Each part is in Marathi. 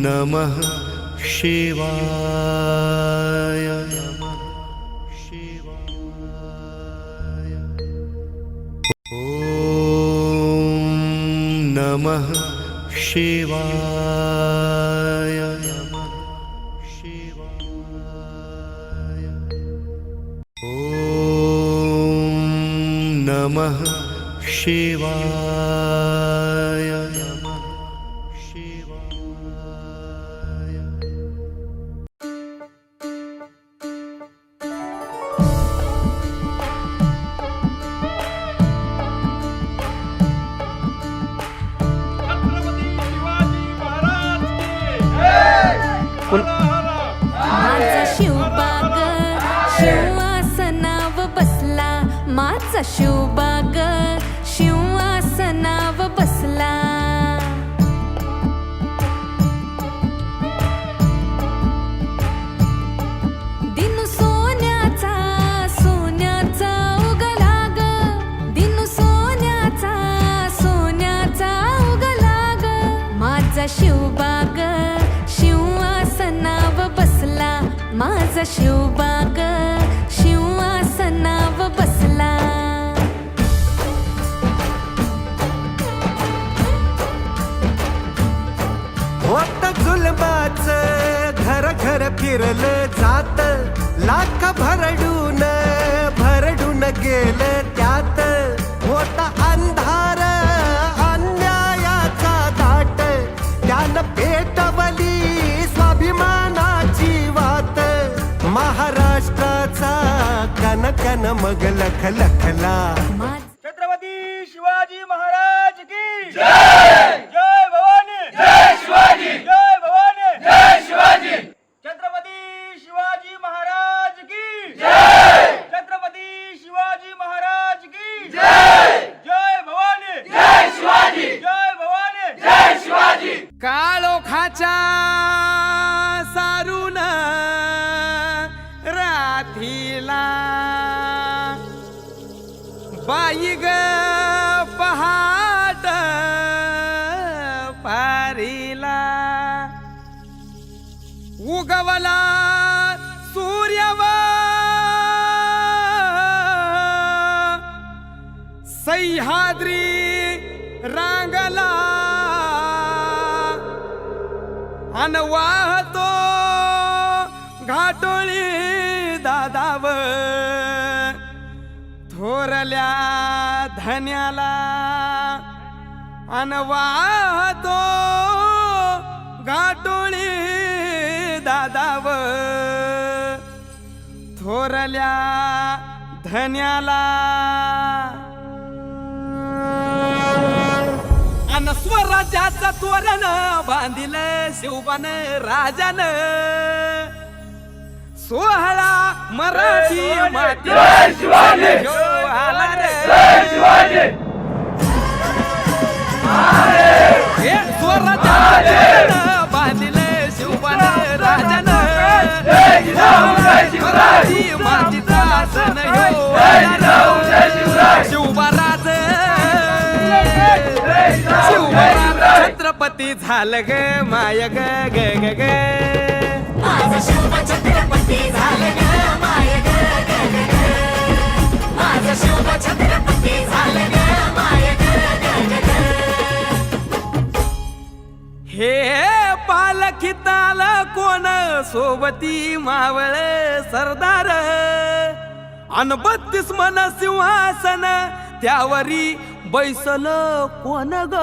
नमः शिवाय। ॐ नमः शिवाय। ॐ नमः शिवाय। माझा शिवबाग शिवासनाव बसला, माझा शिवबाग शिवासनाव बसला। दिनू सोन्याचा सोन्याचा उगला ग, दिनू सोन्याचा सोन्याचा उगला ग। माझा शिवबाग शिवासनाव बसला, माझा शिवबाग शिवासनाव बसला। होत जुलमाच घर घर फिरलं जात, लाख भरडून भरडून गेलं त्यात। होता अंधार अन्यायाचा दाट, त्यानं पेटवली स्वाभिमानाची वात। महाराष्ट्राचा कन कन मग लख लखला। छत्रपती शिवाजी महाराज की जय। जय भवानी जय शिवाजी, जय भवानी जय शिवाजी। छत्रपती शिवाजी महाराज की जय। छत्रपती शिवाजी महाराज की जय। जय भवानी जय शिवाजी, जय भवानी जय शिवाजी। काळोखाच्या सारून राठीला बाई ग पहाट पारीला। उगवला सूर्यव सह्याद्री रांगला, अन वाहतो घाटोळी दादाव थोरल्या धन्याला। अन वाहतो घाटोळी दादाव थोरल्या धन्याला। अन स्वराज्याचं तोरण बांधिलं शिवबान राजान। सोहळा मराठी माती शिवाजी आला रे शिवाजी। स्वराज्याचं बांधिलं शिवबान राजान। मराठी मातीचा सण शिवबाराज छत्रपती झालं ग माय ग ग ग ग। माझा शिवबा छत्रपती झालं ग माय ग ग ग। माझा शिवबा छत्रपती झालं ग माय ग ग ग। हे पालखीताल कोण सोबती मावळ सरदार। अन 32 मन सिंहासन त्यावरी बैसल कोण ग।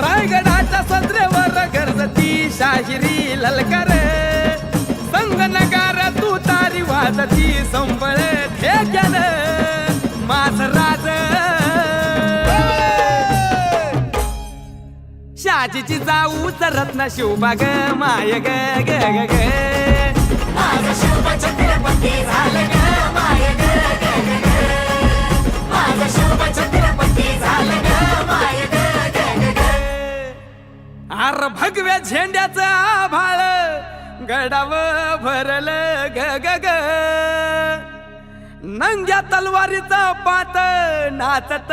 रायगडाच्या सत्रेवर गरजती शाहिरी ललकार। संगनगार तू तारी वाजती संबळ ठेक्यान। मासराज शाजीची जाऊ रत्न शिवबाग माय ग ग ग ग। माझा शिवबा छत्रपती झालं ग माय ग ग ग। माझा शिवबा छत्रपती झालं ग माय ग ग ग। आर भगव्या झेंड्याचं आभाळ गडाव भरलं ग ग ग। नंग्या तलवारीचा पात नाचत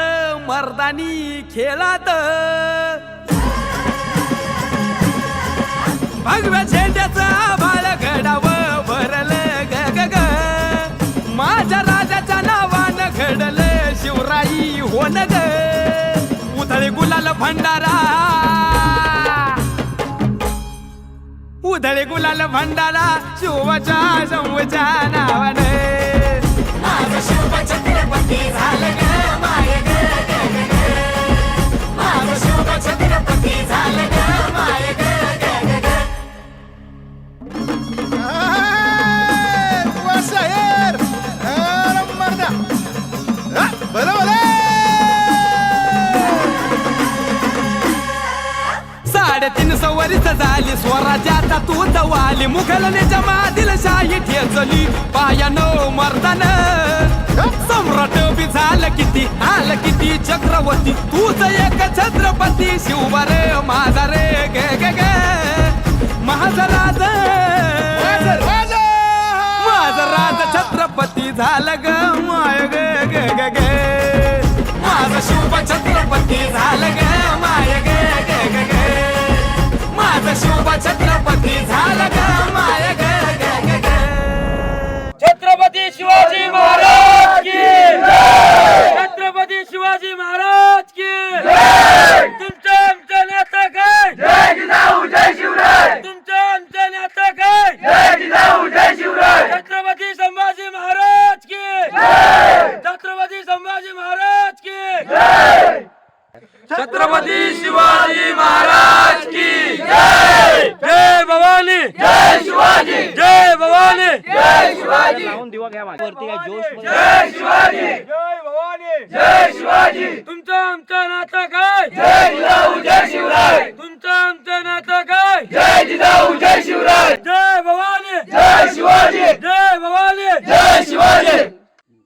मर्दानी खेळात भगव्या झेंड्याचा बाळ घडावं भरलं ग ग ग माझ्या राजाच्या नावानं घडलं शिवराई होन ग उधळे गुलाल भंडारा उधळे गुलाल भंडारा शिवाच्या शंभूच्या नावानं माझं शिव छत्रपती झालं ग माय ग ग ग ग माझं शिव छत्रपती झालं ग माय ग ग ग ग साडेतीन सवरीच झाली स्वराज्याचा तू जवाली मुघलनेच्या मादील शाही ठेचली पायानो मर्दान सम्राट बी झालं किती आलं किती चक्रवर्ती तूच एक छत्रपती शिवबार माझा रे गे गे गे माझा राज माझा राज छत्रपती झालं ग माय ग ग ग ग माझं शिव छत्रपती झालं ग माय ग ग ग ग माझं शिव छत्रपती झालं ग माय ग ग ग ग छत्रपती शिवाजी महाराज की जय! छत्रपती शिवाजी महाराज की जय! तुमचं आमचं नातं काय जय जिजाऊ जय शिवराय तुमचं आमचं नातं काय जय जिजाऊ जय शिवराय छत्रपती संभाजी महाराज की जय छत्रपती संभाजी महाराज की जय छत्रपती शिवाजी महाराज की जय जय भवानी जय शिवाजी जय भवानी जय शिवाजी जय शिवाजी जय भवानी जय शिवाजी तुमचं आमचं नातं काय जय जिजाऊ जय शिवराय तुमचं आमचं नातं काय जय जिजाऊ जय शिवराय जय भवानी जय शिवाजी जय भवानी जय शिवाजी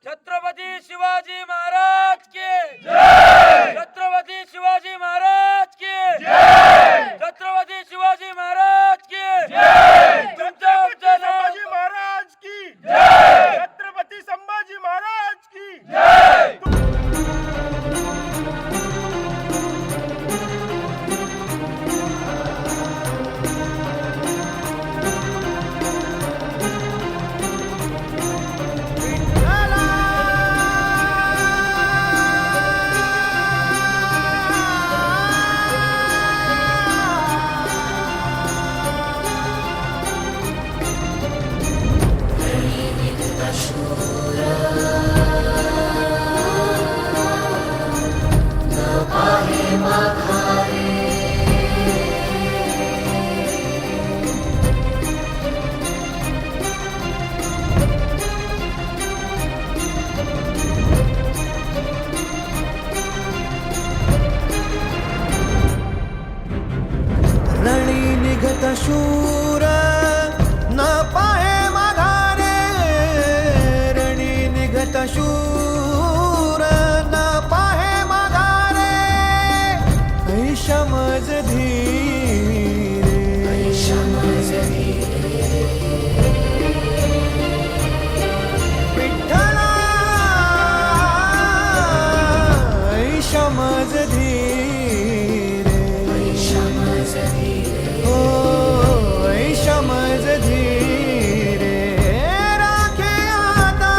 छत्रपती शिवाजी महाराज की जय छत्रपती शिवाजी महाराज की जय छत्रपती शिवाजी महाराज की जय छत्रपती संभाजी महाराज की जय छत्रपती संभाजी महाराज की जय रणी निघत शूर न पाहे माघारे रणी निघत शूर न पाहे माघारे ऐशमज धीरे विठ्ठला ऐशमज धीरे हो ऐशमज धीरे राखे आता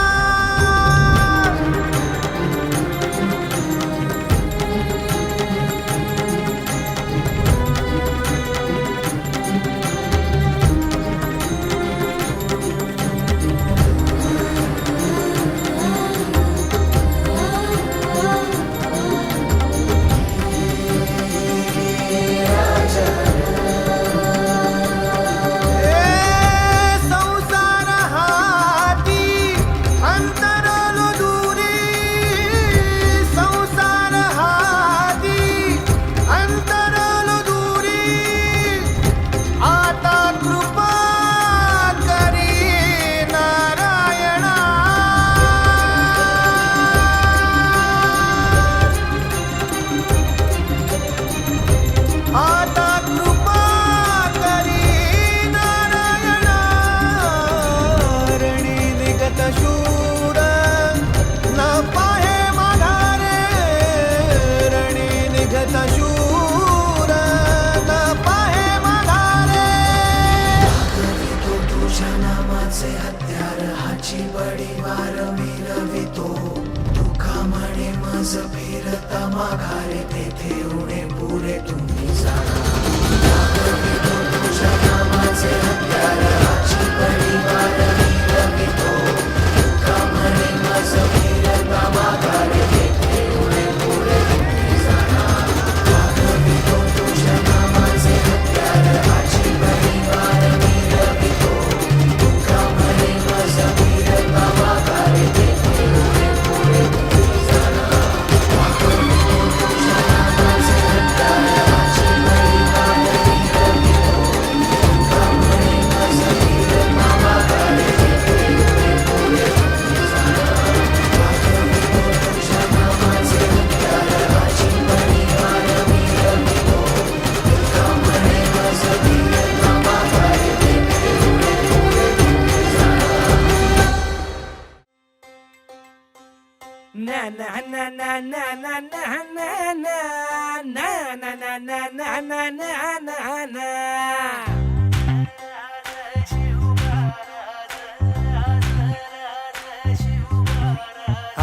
ना ना ना ना ना ना.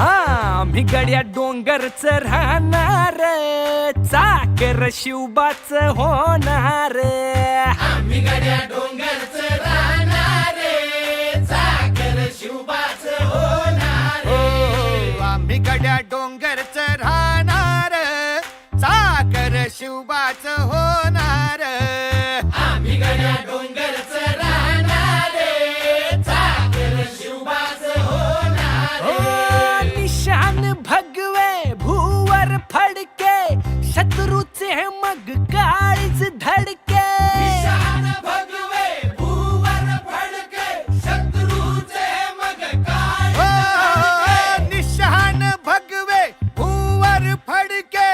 आम्ही गड्या डोंगरच राहणार, चाकर शिवबाच होणार. आम्ही गड्या डोंगरच राहणार, चाकर शिवबाच होणार. आम्ही गड्या डोंगरच राहणार, चाकर शिवबाच होणार. आम्ही गड्या डोंगरच राहणार, चाकर शिवबाच होणार. निशान भगवे भूवर फडके, शत्रूचे मग काळीच धडके. निशान भगवे भूवर फडके, शत्रूचे मग काळ धडके. निशान भगवे भूवर फडके,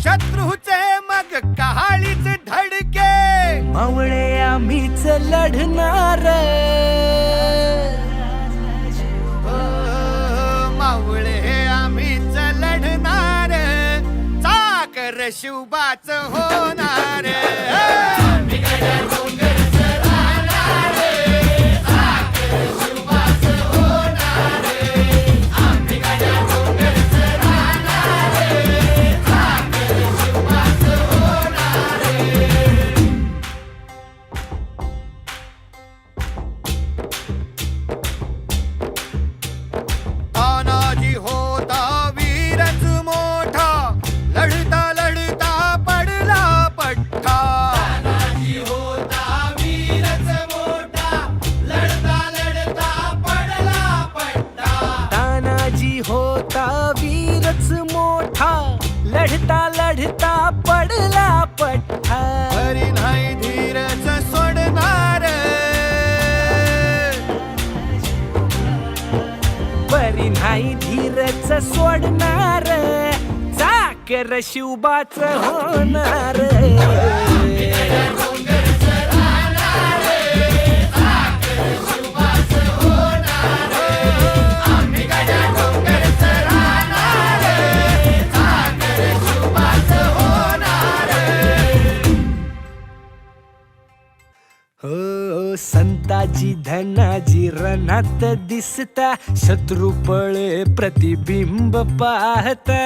शत्रूचे मग काळीच धडके. मावळे आम्हीच लढणार, मावळे आम्हीच लढणार, चाकर शिवबाच होणार. आम्ही गड्या डोंगरच राहणार, चाकर शिवबाच होणार. आम्ही गड्या डोंगरच राहणार, चाकर शिवबाच होणार. तानाजी होता वीरच मोठा, लढता लढता पडला पठ्ठा. तानाजी होता वीरच मोठा, लढता लढता पडला पट्टा. तानाजी होता वीरच मोठा, लढता लढता पडला पठ्ठा. हरी नाही धीरच सोडणार, परी नाही धीरच सोडणार, चाकर शिवबाच होणार. डोंगरच राहणार, चाकर शिवबाच होणार. आम्ही गड्या डोंगरच राहणार, चाकर शिवबाच होणार. हो संताजी धनाजी रणात दिसता, शत्रू पळे प्रतिबिंब पाहता.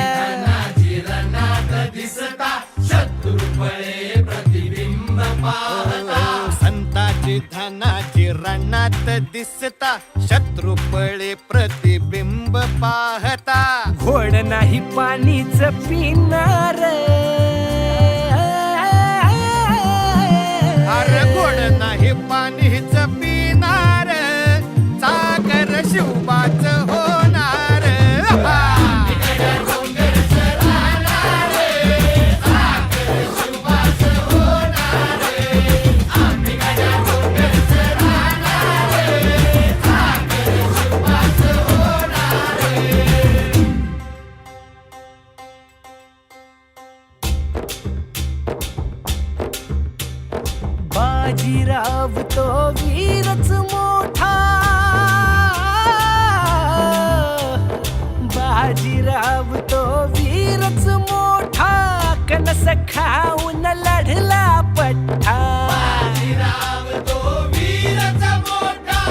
धनाजी रणात दिसता, शत्रू पळे प्रतिबिंब पाहता. संताची धनाची रणात दिसता, शत्रू पळे प्रतिबिंब पाहता. घोड नाही पाणीच पिणार, अरे गोड नाही पाणीच पिणार, चाकर शिवबाच होणार. आम्ही गड्या डोंगरच राहणार, चाकर शिवबाच होणार. आम्ही गड्या डोंगरच राहणार, चाकर शिवबाच होणार. बाजीराव तो वीरच मोठा, बाजीराव तो वीरच मोठा, कणस खाऊन लढला पठ्ठा. बाजीराव तो वीरच मोठा,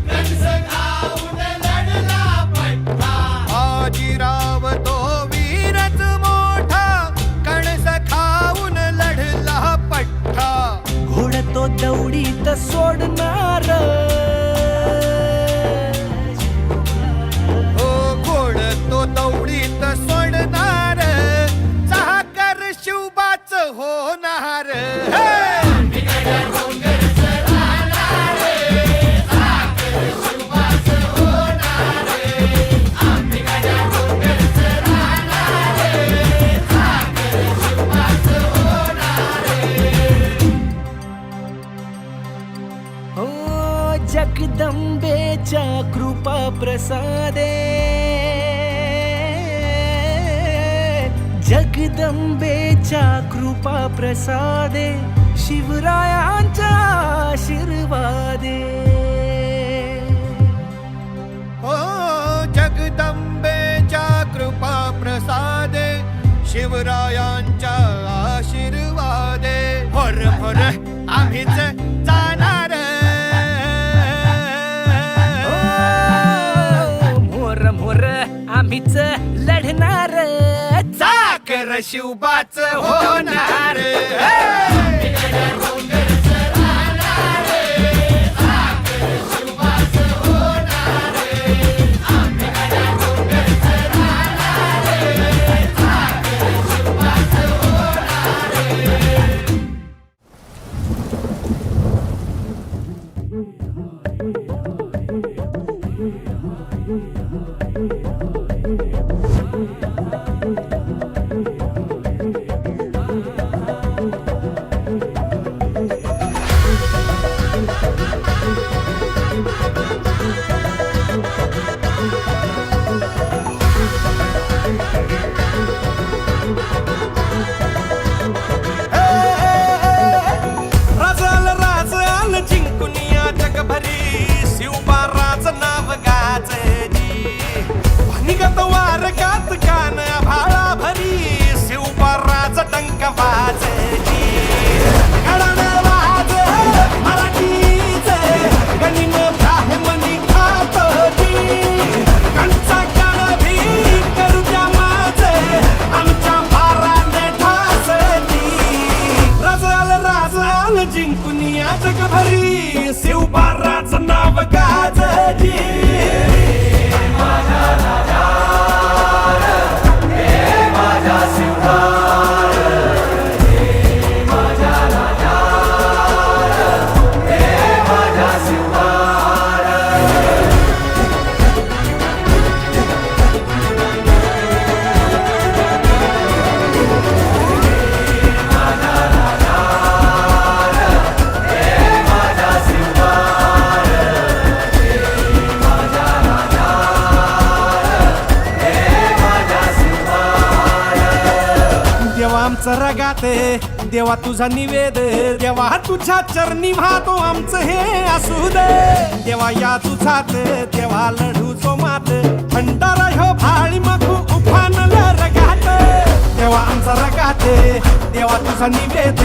कणस खाऊन लढला पट्टा. बाजीराव तो वीरच मोठा, कणस खाऊन लढला पठ्ठा. घोड तो दौडीत सोडणार, हो घोड तो दौडीत सोडणार, चाकर शिवबाच होणार. आम्ही गड्या डोंगरच राहणार, चाकर शिवबाच होणार. आम्ही गड्या डोंगरच राहणार, चाकर शिवबाच होणार. हो जगदंबेच्या कृपा प्रसादे, जगदंबेच्या कृपा प्रसादे, शिवरायांच्या आशीर्वादे. हो जगदंबेच्या कृपा प्रसादे, शिवरायांच्या आशीर्वादे भर भर आम्हीच जाणार मोर मोर आम्हीच लढणार चाकर शिवबाच होणार रगाते देवा तुझा निवेद देवा तुझ्या चरणी वाहतो आमचं हे असू दे देवा या तुझात देवा लढूचो मात भंडारा ह्यो भाळी मागू उफानला रगात देवा आमचा रगाते देवा तुझा निवेद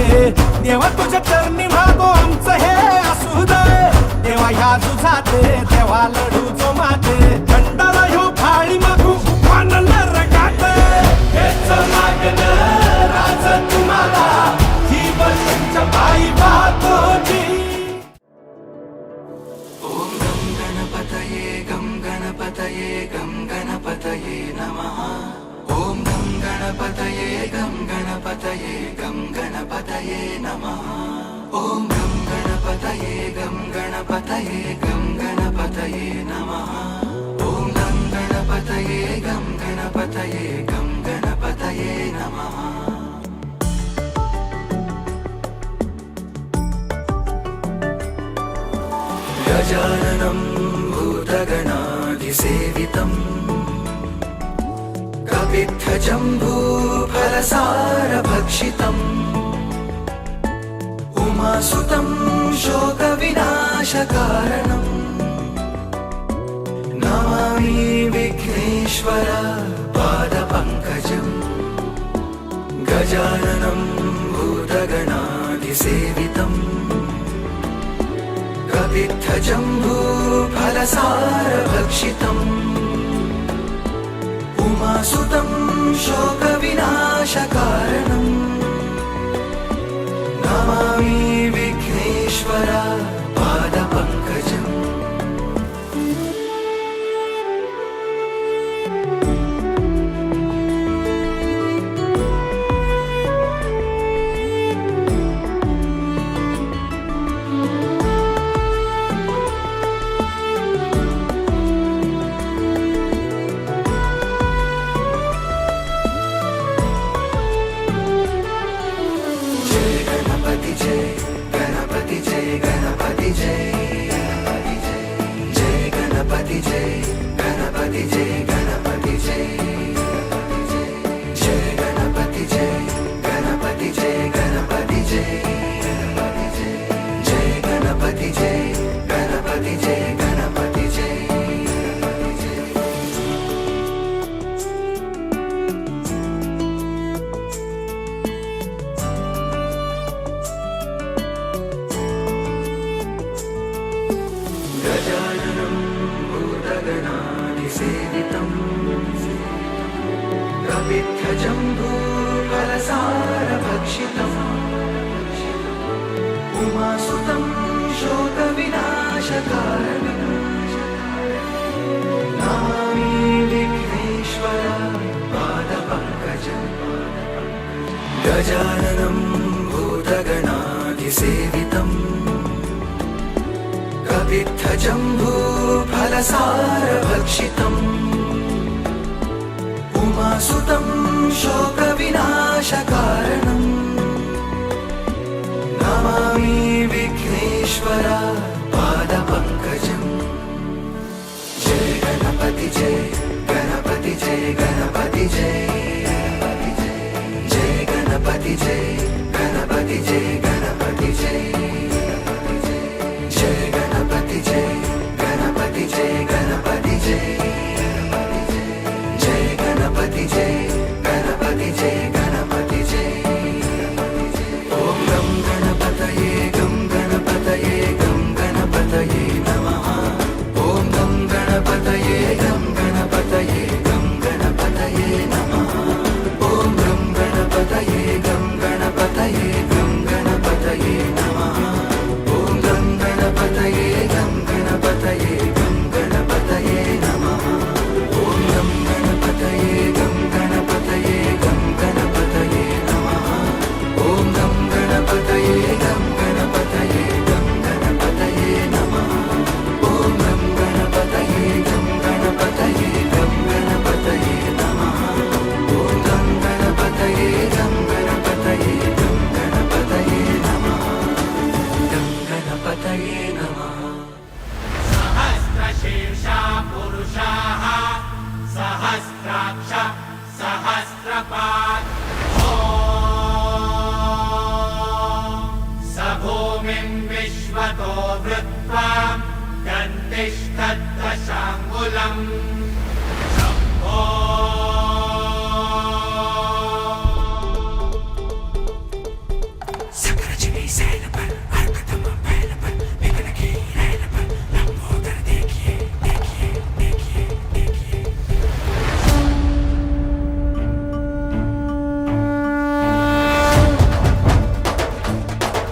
देवा तुझ्या चरणी वाहतो आमचं हे असू दे देवा या तुझात देवा लढूचो मात भंडारा ह्यो भाळी मागू उफानला रगात हेच मागणं तुम्हाला ही वर्षांच्या पायी वाहतोची ॐ गं गणपतये नमः ॐ गं गणपतये नमः ॐ गं गणपतये नमः ॐ गं गणपतये नमः गजाननं भूतगणाधिसेवितं कपित्थजम्बूफलसारभक्षितम् उमासुतं शोकविनाशकारणम् नमामि विघ्नेश्वर पादपङ्कजम् गजाननं भूतगणाधिसेवितम् कपित्थजम्बूफलसारभक्षितम् उमासुतं शोकविनाशकारणम् नमामि विघ्नेश्वर पादपङ्कजम् जय गणपति जय गणपति भक्षितम् उमासुतं शोकविनाशकारणम् नमामि विघ्नेश्वर पादपङ्कजम् गजाननं भूतगणाधिसेवितम् कपित्थजम्बूफलसारभक्षितम् उमासुतं शोकविनाशकारणम् नमामि विघ्नेश्वर पादपङ्कजम् जय गणपति जय गणपति जय गणपति जय जय गणपति जय गणपति जय गणपति जय जय गणपति जय गणपति जय गणपति जय जय गणपति जय गणपति जय गणपति जय ॐ गं गणपतये गं गणपतये गं गणपतये नमः ॐ गं गणपतये गं गणपतये गं गणपतये नमः ॐ गं गणपतये गं गणपतये गं गणपतये नमः ॐ गं गणपतये गं गणपतये गं गणपतये नमः ॐ गं गणपतये गं गणपतये गं गणपतये नमः ॐ गं गणपतये गं गणपतये गं गणपतये नमः ॐ गं गणपतये गं गणपतये गं गणपतये नमः ॐ गं गणपतये गं गणपतये गं गणपतये नमः गं गणपतये नमः सहस्रशीर्षा पुरुषाः सहस्राक्ष सहस्रपात् स भूमिं विश्वतो वृत्वा गन्तिष्ठद्दशाङ्गुलम् शम्भो सकरजनी सैल पर हरकतम पहल पर विघ्न की रैल पर लंबोदर देखिए देखिए देखिए देखिए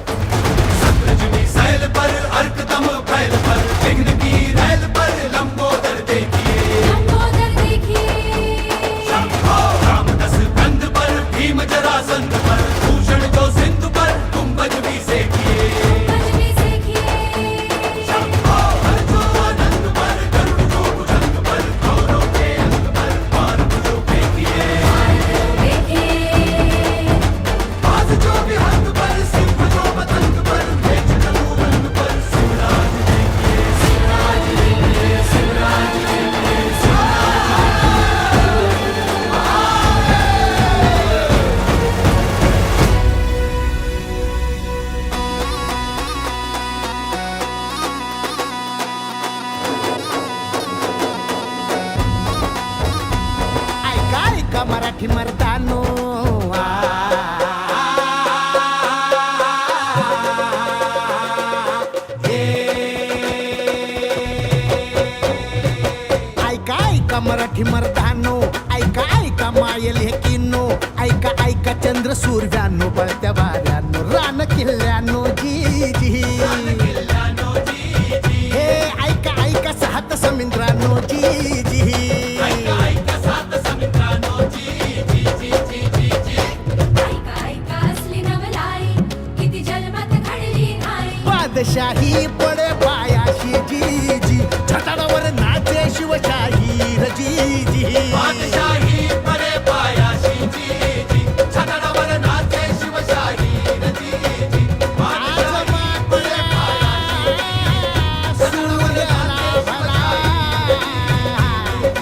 रजनी सैल पर अर्कदम फैल पर विघ्न की रैल पर लंबोदर देखिए लंबोदर देखिए शंभो रामदस कंध पर भीम जरासंध पर भूषण जो सिंधु पर कुंभज भी सेकिए बजवी देखिए शंभो हर जो आनंद पर गरुड़ जो भुजंग पर कौरों के अंग पर बाण जो फेंकिए देखिए बाज जो विहंग पर सिंह जो पतंग पर मेष जो रंग पर शिवराज देखिए शिवराज देखिए शिवराज देखिए ऐका ऐका मराठी मर्दानो ऐका ऐका मराठी मर्दानो ऐका ऐका मायल हे किन्नो ऐका ऐका चंद्र सूर्यानो बळत्या वाऱ्यानो रान किल्ल्यानो जी जी हे ऐका ऐका सात समुद्रानो जी जी ऐका ऐका असली नवलाई किती जन्मात घडली नाही बादशाही पडे पायाशी जी जी छटाडावर नाचे शिवशाही रजी जी बादशाही परे पायाशी जी जी छतरावर नाचे शिवशाही रजी जी बादशाही परे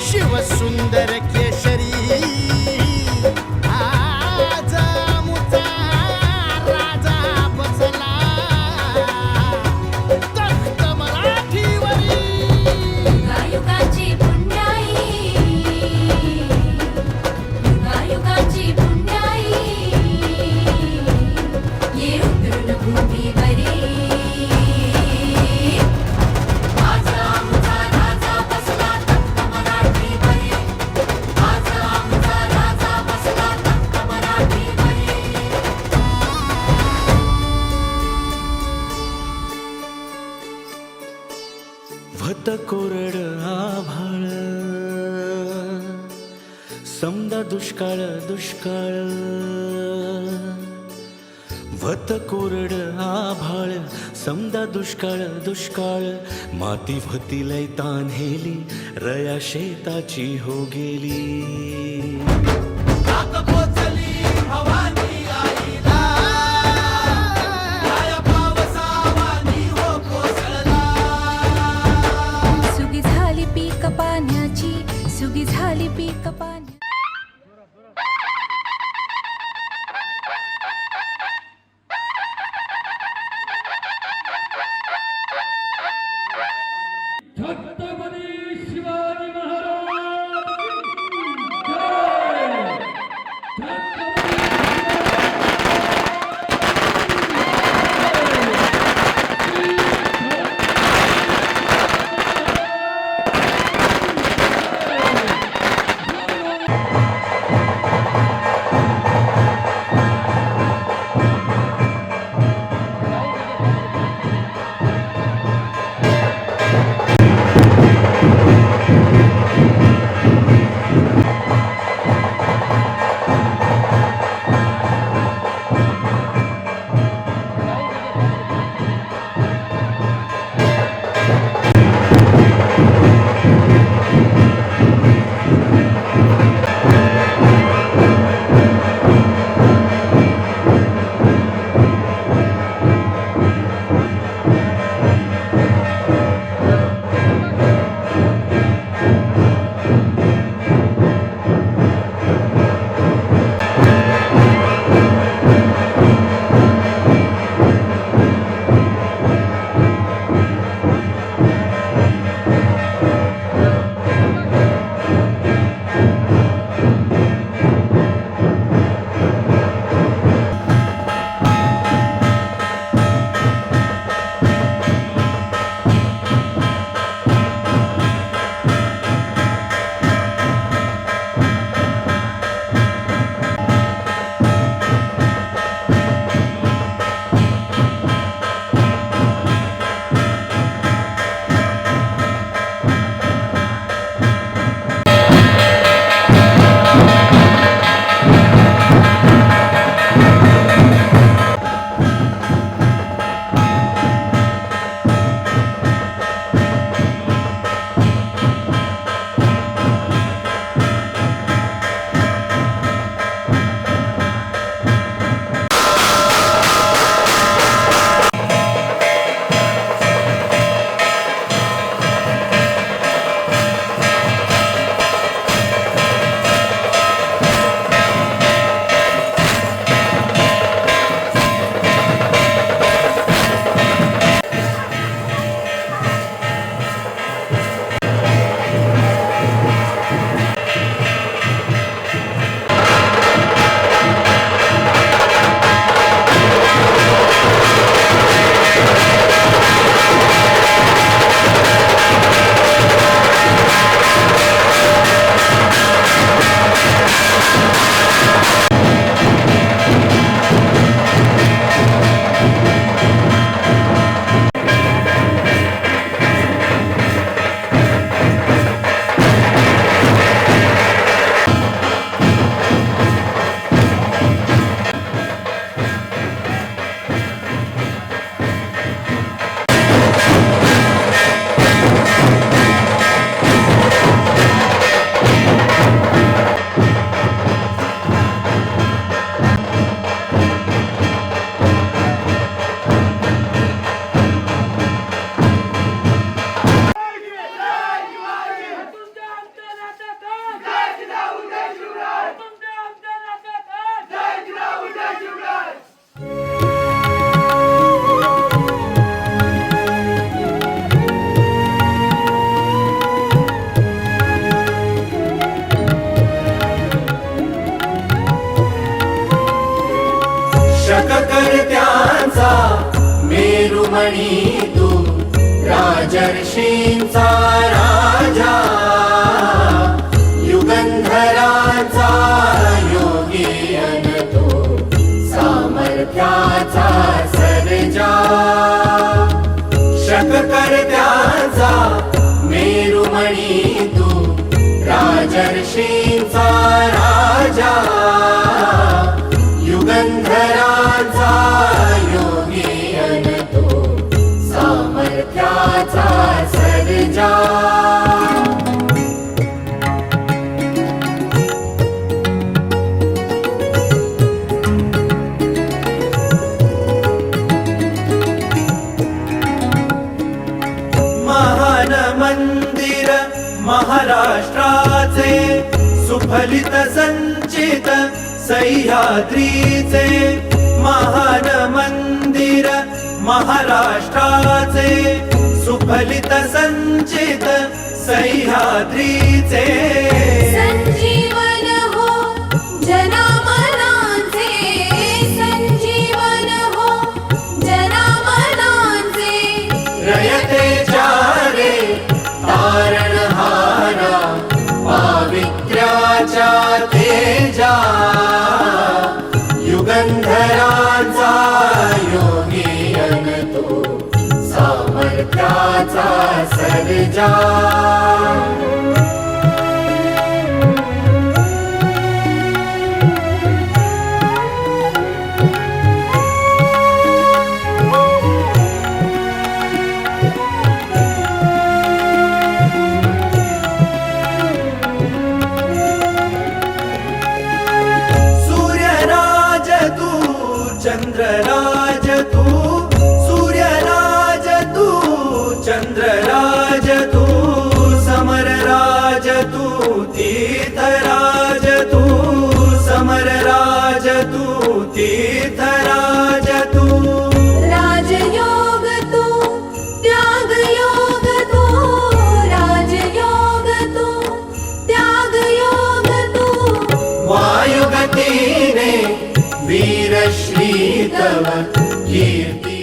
शिव सुंदर केशरी आज मुचा राजा बसला तर कोरड आभाळ समदा दुष्काळ दुष्काळ वत कोरड आभाळ समदा दुष्काळ दुष्काळ माती भती लय तान्हेली रया शेताची हो गेली नाक पोचली भवानी आईला माया पावसावानी हो कोसळला सुगी झाली पीक पाण्याची सुगी झाली पीक पाण्याची शककर्त्यांचा मेरुमणी तू राजर्षींचा राजा युगंधराचा योगी अन तू सामर्थ्याचा सर्जा शककर्त्यांचा शिरोमणी तू राजर्षींचा राजा युगंधरांचा योगी अन तू सामर्थ्याचा सर्जा महान मंदिर महाराष्ट्राचे सुफलित संचित सह्याद्रीचे महान मंदिर महाराष्ट्राचे सुफलित संचित सह्याद्रीचे संजीवन हो जनामनांचे संजीवन हो जनामनांचे रयतेच्या रे तारणहारा पावित्र्याच्या तेजा युगंधरांचा योगी अन तू सामर्थ्याचा सर्जा सूर्यराज तू चंद्रराज तू सूर्यराज तू चंद्रराज तू समरराज तू तीर्थराज तू समरराज तू तीर्थराज तू राजयोग तू त्यागयोग तू राजयोग तू त्यागयोग तू वायुगतीने वीरश्री तव कीर्ती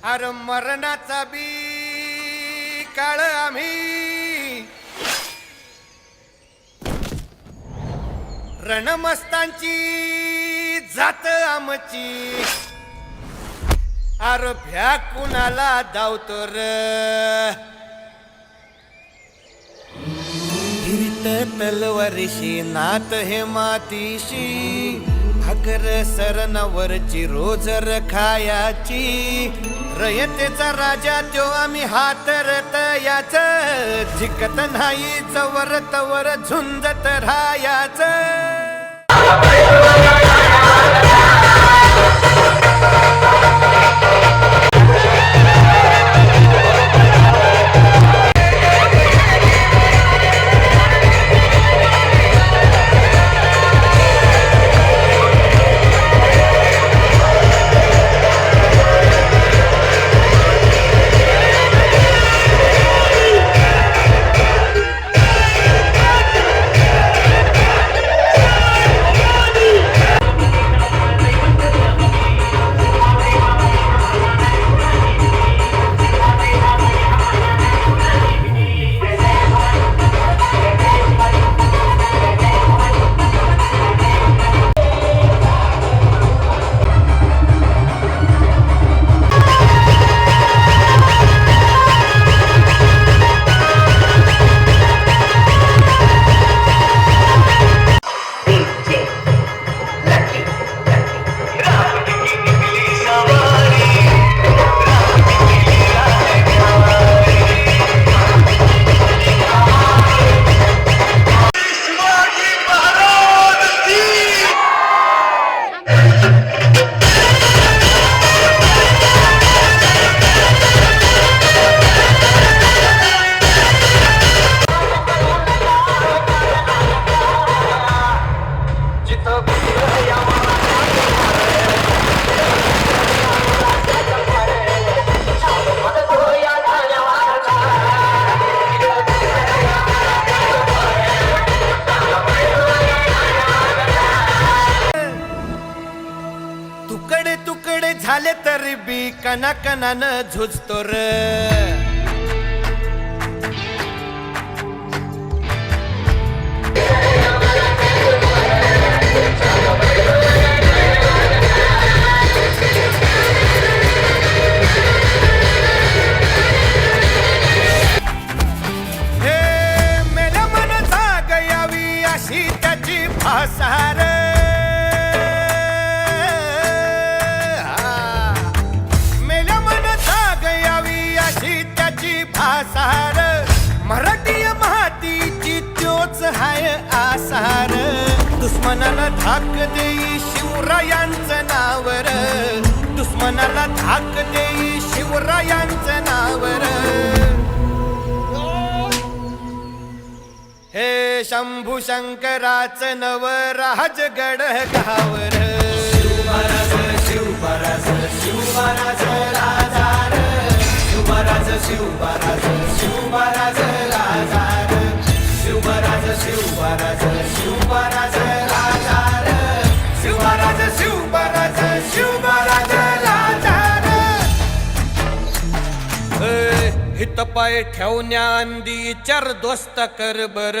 अरे मरणाचा बी काळ आम्ही रणमस्तांची जात आमची अरे भ्या कुणाला धावतो र हिरीत तलवारीशी नात हे मातीशी भाकर सरणावरची रोजर खायाची रयतेचा राजा त्यो आम्ही हातरत याच झिकत नाही जवर तवर झुंजत राहायाच तुकडे तुकडे झाले तरी बी कणाकणानं झुजतो र हे मेल्या मन जाग यावी अशी त्याची भासार आसार मराठी मातीची त्योच हाय आसार दुश्मनाला धाक देई शिवरायांचं नावर दुश्मनाला धाक देई शिवरायांचं नावर हे शंभू शंकराचं नव राजगड गावर शिवमहाराज शिवमहाराज शिवमहाराज राजार शिवमहाराज शिवमहाराज शिवमहाराज राजार शिवमहाराज शिवमहाराज शिवमहाराज राजार शिवमहाराज शिवमहाराज शिवमहाराज राजार हित पाय ठेवण्या अंदी चार दोस्त कर बर